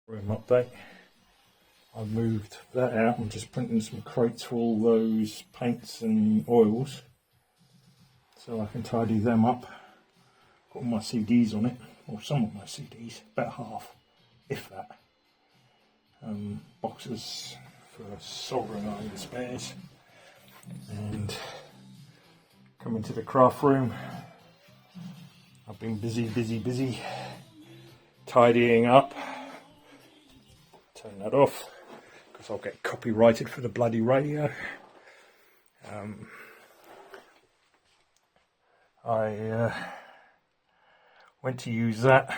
Room update. I've moved that out. I'm just printing some crates for all those paints and oils so I can tidy them up. Got all my CDs on it, or some of my CDs, about half, if that. Boxes for soldering iron spares. And coming to the craft room. I've been busy tidying up. Turn that off because I'll get copyrighted for the bloody radio. I went to use that,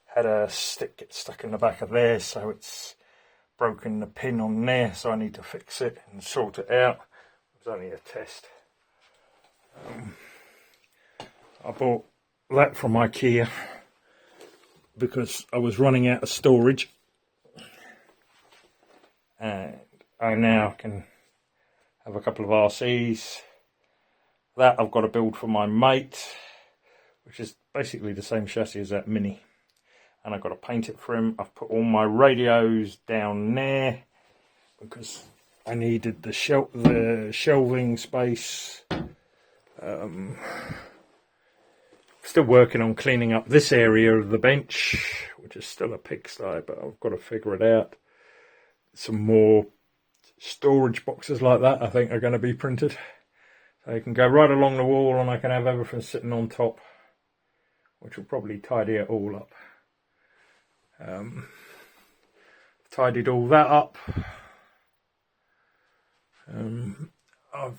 had a stick get stuck in the back of there, so it's broken the pin on there, so I need to fix it and sort it out. It was only a test. I bought that from IKEA because I was running out of storage, and I now can have a couple of RCs. That I've got to build for my mate, which is basically the same chassis as that Mini, and I've got to paint it for him. I've put all my radios down there because I needed the shelving space. Still working on cleaning up this area of the bench, which is still a pigsty, but I've got to figure it out. Some more storage boxes like that I think are going to be printed. So you can go right along the wall and I can have everything sitting on top, which will probably tidy it all up. Tidied all that up. I've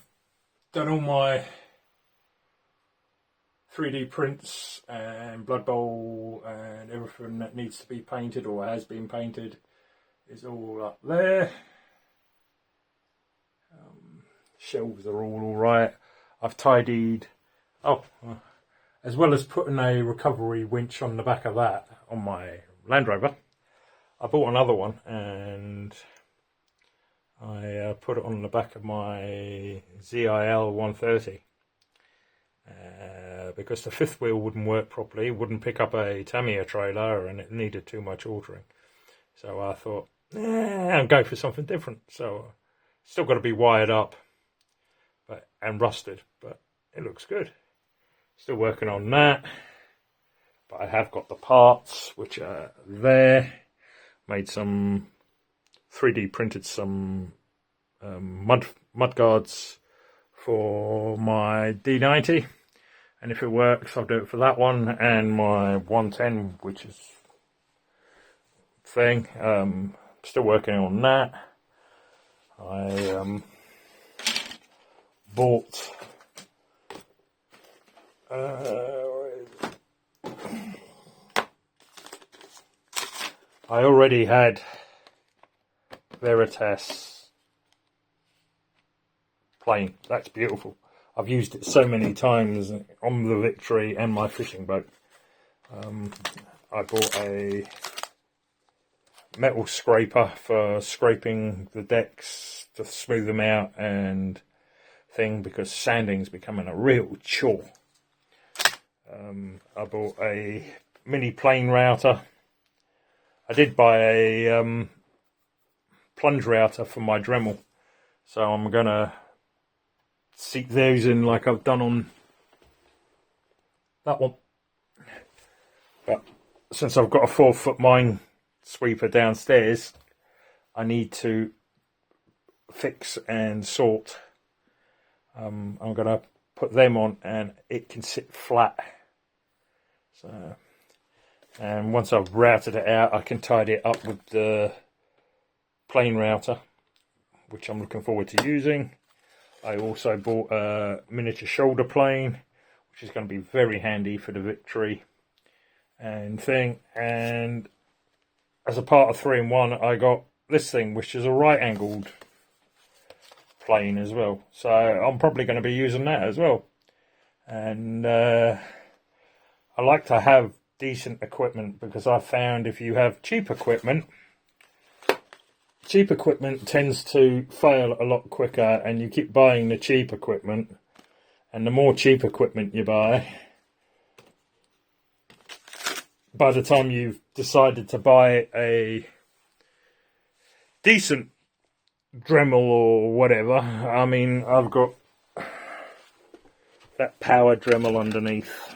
done all my 3D prints and Blood Bowl and everything that needs to be painted or has been painted is all up there. Shelves are all alright. I've tidied, as well as putting a recovery winch on the back of that on my Land Rover, I bought another one and I put it on the back of my ZIL 130 because the fifth wheel wouldn't work properly, wouldn't pick up a Tamiya trailer, and it needed too much altering. So I thought, I'll go for something different. So still got to be wired up and rusted, but it looks good. Still working on that, but I have got the parts which are there. Made some 3D printed some mud guards for my D90, and if it works I'll do it for that one and my 110, which is thing. Still working on that. I bought I already had Veritas plane. That's beautiful. I've used it so many times on the Victory and my fishing boat. I bought a metal scraper for scraping the decks to smooth them out and thing, because sanding's becoming a real chore. I bought a mini plane router. I did buy a plunge router for my Dremel, so I'm gonna seat those in like I've done on that one. But since I've got a 4-foot mine sweeper downstairs, I need to fix and sort. I'm gonna put them on and it can sit flat. So, and once I've routed it out, I can tidy it up with the plane router, which I'm looking forward to using. I also bought a miniature shoulder plane, which is going to be very handy for the Victory and thing. And as a part of 3-in-1, I got this thing, which is a right-angled plane as well. So I'm probably going to be using that as well. And I like to have decent equipment, because I found if you have cheap equipment tends to fail a lot quicker, and you keep buying the cheap equipment, and the more cheap equipment you buy, by the time you've decided to buy a decent Dremel or whatever, I mean, I've got that power Dremel underneath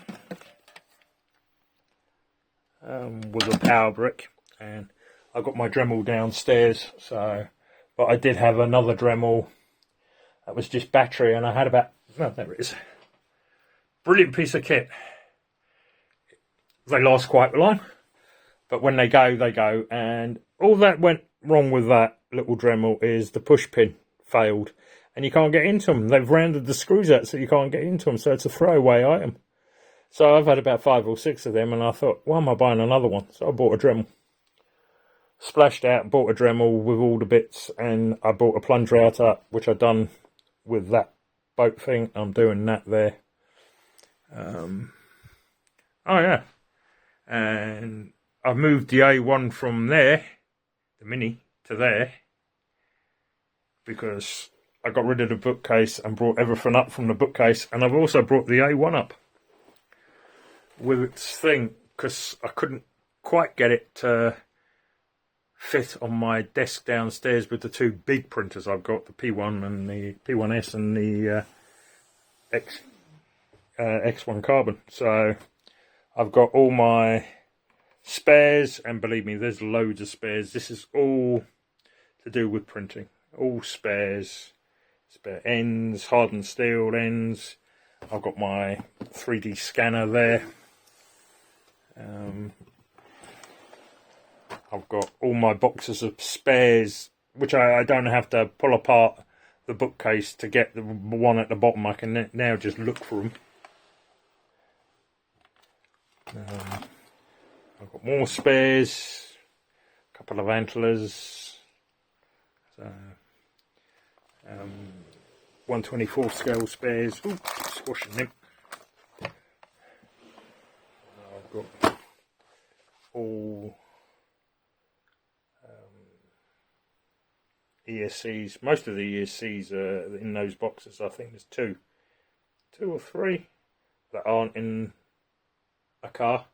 with a power brick, and I've got my Dremel downstairs. So, but I did have another Dremel that was just battery, and I had about, oh, there it is. Brilliant piece of kit. They last quite long, but when they go, they go. And all that went wrong with that little Dremel is the push pin failed, and you can't get into them. They've rounded the screws out so you can't get into them, so it's a throwaway item. So I've had about 5 or 6 of them, and I thought, why am I buying another one? So I bought a Dremel. Splashed out, bought a Dremel with all the bits, and I bought a plunge router, which I've done with that boat thing. I'm doing that there. Oh yeah. And I've moved the A1 from there, the Mini, to there, because I got rid of the bookcase and brought everything up from the bookcase, and I've also brought the A1 up with its thing, because I couldn't quite get it to fit on my desk downstairs with the 2 big printers I've got, the P1 and the P1S and the X1 Carbon. So I've got all my spares, and believe me, there's loads of spares. This is all to do with printing. All spares, spare ends, hardened steel ends. I've got my 3D scanner there. I've got all my boxes of spares, which I don't have to pull apart the bookcase to get the one at the bottom. I can now just look for them. I've got more spares, a couple of antlers, so 1/24 scale spares. Ooh, squashing them. I've got all ESCs. Most of the ESCs are in those boxes. I think there's two or three that aren't in a car.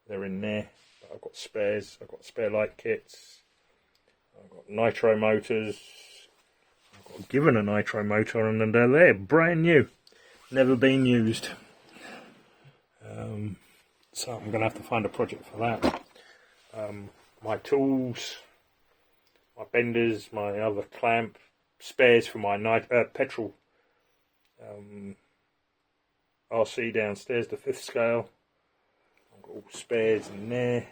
They're in there. But I've got spares. I've got spare light kits. I've got nitro motors. I've got given a nitro motor, and they're there, brand new, never been used. So I'm going to have to find a project for that. My tools, my benders, my other clamp, spares for my petrol RC downstairs, the 5th scale. I've got all spares in there,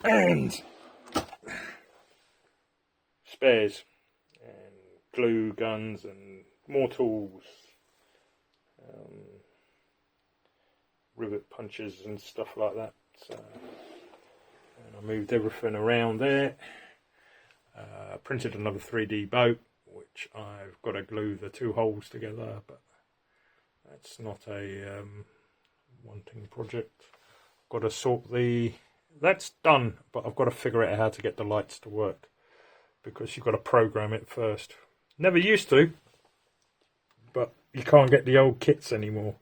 and spares and glue guns and more tools, rivet punches and stuff like that. So, and I moved everything around there. Printed another 3D boat, which I've got to glue the 2 holes together, but that's not a wanting project. I've got to sort that's done, but I've got to figure out how to get the lights to work, because you've got to program it first. Never used to, but you can't get the old kits anymore.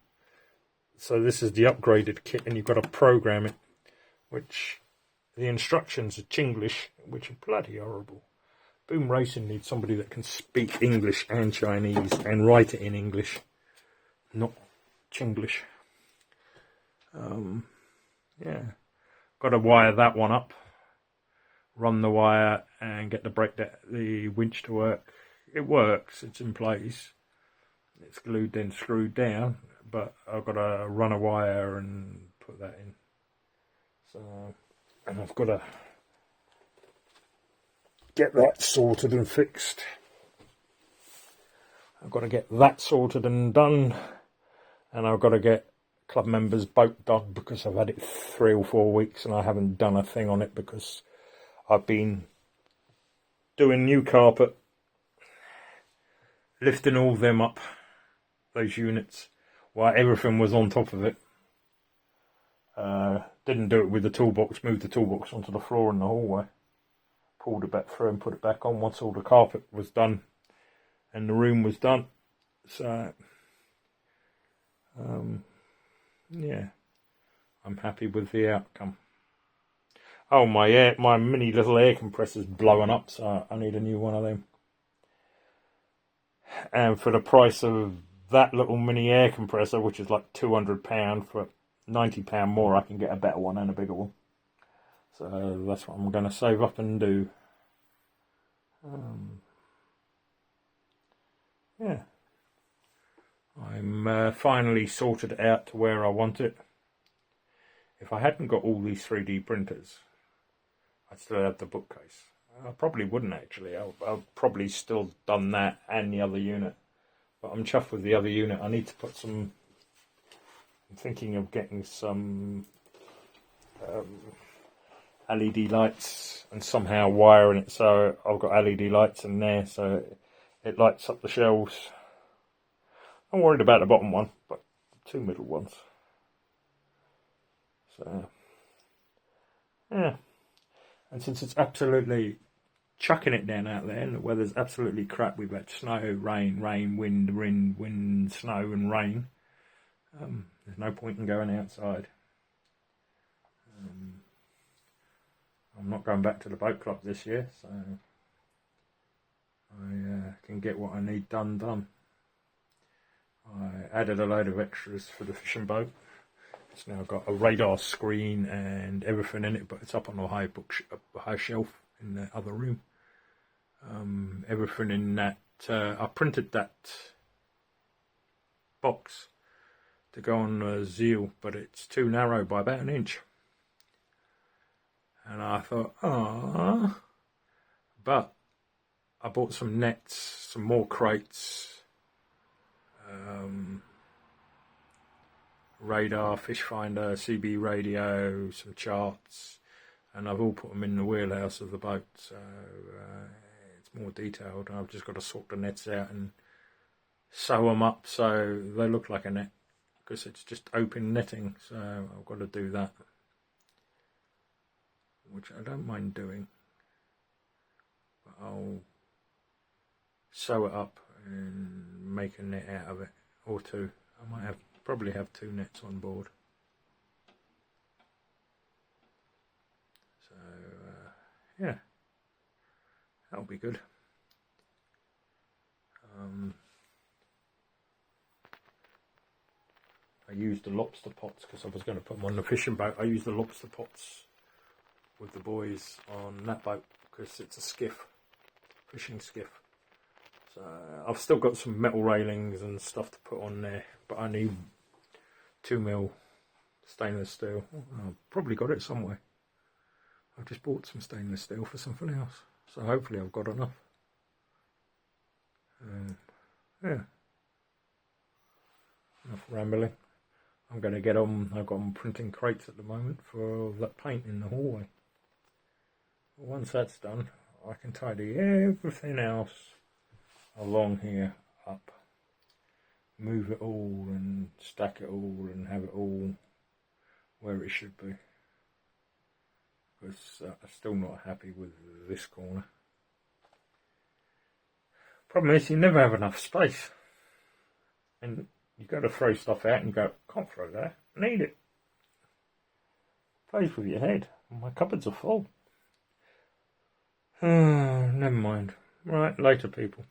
So this is the upgraded kit, and you've got to program it, which the instructions are Chinglish, which are bloody horrible. Boom Racing needs somebody that can speak English and Chinese and write it in English, not Chinglish. Yeah, got to wire that one up, run the wire, and get the winch to work. It works, it's in place, it's glued then screwed down, but I've got to run a wire and put that in. So, and I've got to get that sorted and fixed. I've got to get that sorted and done, and I've got to get club members' boat done, because I've had it 3 or 4 weeks and I haven't done a thing on it, because I've been doing new carpet, lifting all them up, those units, while everything was on top of it. Didn't do it with the toolbox, moved the toolbox onto the floor in the hallway, pulled it back through and put it back on once all the carpet was done and the room was done. So yeah, I'm happy with the outcome. Oh, my mini little air compressor's blowing up, so I need a new one of them. And for the price of that little mini air compressor, which is like £200, for £90 more, I can get a better one and a bigger one. So that's what I'm going to save up and do. Yeah. I'm finally sorted it out to where I want it. If I hadn't got all these 3D printers, I'd still have the bookcase. I probably wouldn't actually. I'll probably still done that and the other unit. But I'm chuffed with the other unit. I need to put some... I'm thinking of getting some LED lights and somehow wiring it so I've got LED lights in there so it lights up the shelves. I'm worried about the bottom one, but the two middle ones. So, yeah. And since it's absolutely chucking it down out there and the weather's absolutely crap, we've had snow, rain, wind, snow and rain. There's no point in going outside. I'm not going back to the boat club this year, so I can get what I need done. I added a load of extras for the fishing boat. It's now got a radar screen and everything in it, but it's up on a high shelf in the other room. Everything in that, I printed that box to go on Zeal, but it's too narrow by about 1 inch. And I thought, but I bought some nets, some more crates, radar, fish finder, CB radio, some charts, and I've all put them in the wheelhouse of the boat, so it's more detailed. I've just got to sort the nets out and sew them up so they look like a net, because it's just open netting, so I've got to do that, which I don't mind doing, but I'll sew it up and make a net out of it, or two. I might probably have 2 nets on board. So yeah, that'll be good. I used the lobster pots because I was going to put them on the fishing boat. I used the lobster pots with the boys on that boat because it's a skiff, fishing skiff. So I've still got some metal railings and stuff to put on there, but I need 2mm stainless steel. I've probably got it somewhere. I've just bought some stainless steel for something else, so hopefully I've got enough. Yeah, enough rambling. I'm going to get on. I've got them printing crates at the moment for that paint in the hallway. Once that's done, I can tidy everything else along here up, move it all and stack it all and have it all where it should be, because I'm still not happy with this corner. Problem is you never have enough space, and you got to throw stuff out and you go, can't throw that, I need it. Plays with your head. My cupboards are full. Never mind. Right, later people.